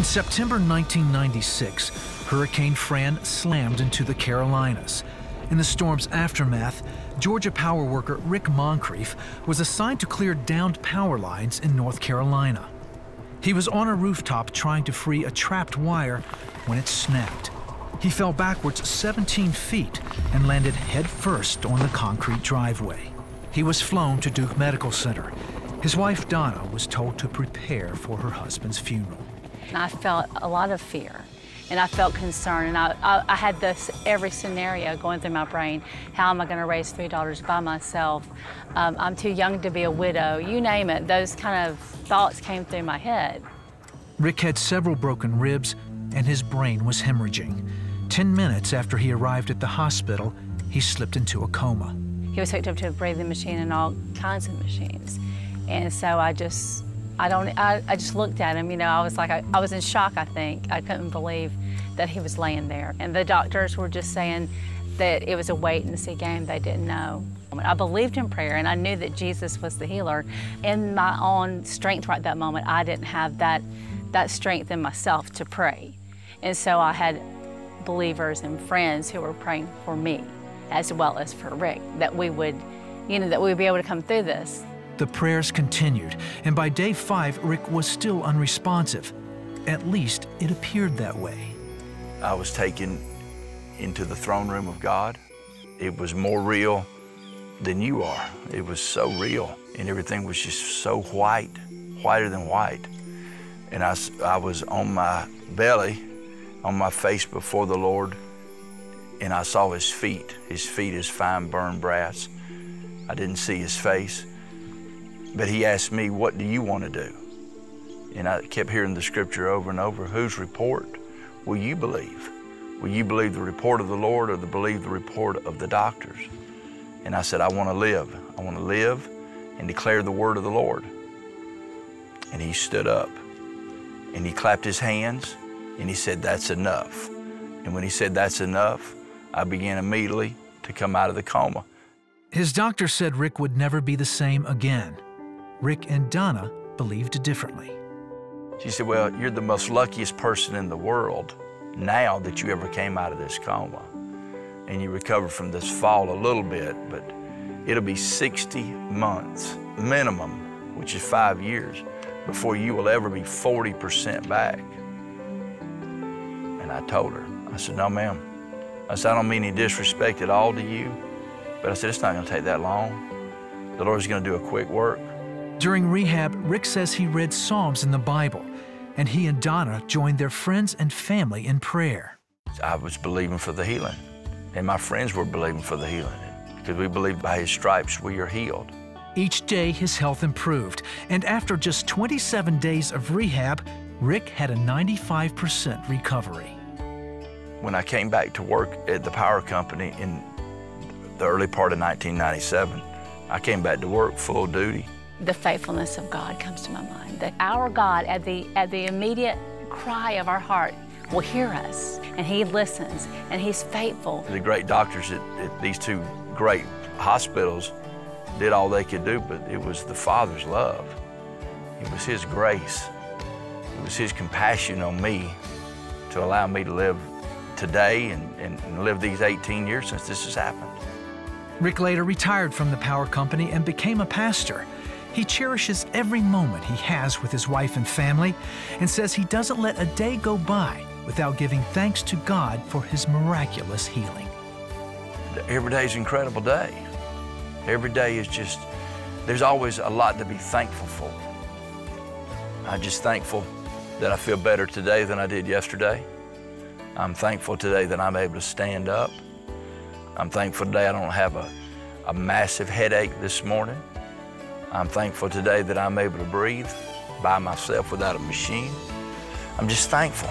In September 1996, Hurricane Fran slammed into the Carolinas. In the storm's aftermath, Georgia power worker Rick Moncrief was assigned to clear downed power lines in North Carolina. He was on a rooftop trying to free a trapped wire when it snapped. He fell backwards 17 feet and landed headfirst on the concrete driveway. He was flown to Duke Medical Center. His wife, Donna, was told to prepare for her husband's funeral. I felt a lot of fear, and I felt concern, and I had every scenario going through my brain. How am I going to raise 3 daughters by myself? I'm too young to be a widow. You name it, those kind of thoughts came through my head. Rick had several broken ribs, and his brain was hemorrhaging. 10 minutes after he arrived at the hospital, he slipped into a coma. He was hooked up to a breathing machine and all kinds of machines. And so I just looked at him, you know, I was like, I was in shock, I think. I couldn't believe that he was laying there. And the doctors were just saying that it was a wait and see game, they didn't know. I believed in prayer, and I knew that Jesus was the healer. In my own strength right that moment, I didn't have that strength in myself to pray. And so I had believers and friends who were praying for me, as well as for Rick, that we would, you know, that we would be able to come through this. The prayers continued, and by day 5, Rick was still unresponsive. At least it appeared that way. I was taken into the throne room of God. It was more real than you are. It was so real, and everything was just so white, whiter than white. And I was on my belly, on my face before the Lord, and I saw his feet. His feet is fine burned brass. I didn't see his face. But he asked me, what do you want to do? And I kept hearing the scripture over and over, whose report will you believe? Will you believe the report of the Lord or believe the report of the doctors? And I said, I want to live. I want to live and declare the word of the Lord. And he stood up and he clapped his hands and he said, that's enough. And when he said, that's enough, I began immediately to come out of the coma. His doctor said Rick would never be the same again. Rick and Donna believed differently. She said, well, you're the most luckiest person in the world now that you ever came out of this coma. And you recovered from this fall a little bit, but it'll be 60 months minimum, which is 5 years, before you will ever be 40% back. And I told her, I said, no, ma'am. I said, I don't mean any disrespect at all to you, but I said, it's not going to take that long. The Lord's going to do a quick work. During rehab, Rick says he read Psalms in the Bible, and he and Donna joined their friends and family in prayer. I was believing for the healing, and my friends were believing for the healing, because we believe by his stripes we are healed. Each day, his health improved, and after just 27 days of rehab, Rick had a 95% recovery. When I came back to work at the power company in the early part of 1997, I came back to work full duty. The faithfulness of God comes to my mind, that our God, at the immediate cry of our heart, will hear us, and he listens, and he's faithful. The great doctors at these two great hospitals did all they could do, but it was the Father's love. It was his grace. It was his compassion on me to allow me to live today and live these 18 years since this has happened. Rick later retired from the power company and became a pastor. He cherishes every moment he has with his wife and family and says he doesn't let a day go by without giving thanks to God for his miraculous healing. Every day is an incredible day. Every day is just, there's always a lot to be thankful for. I'm just thankful that I feel better today than I did yesterday. I'm thankful today that I'm able to stand up. I'm thankful today I don't have a massive headache this morning. I'm thankful today that I'm able to breathe by myself without a machine. I'm just thankful.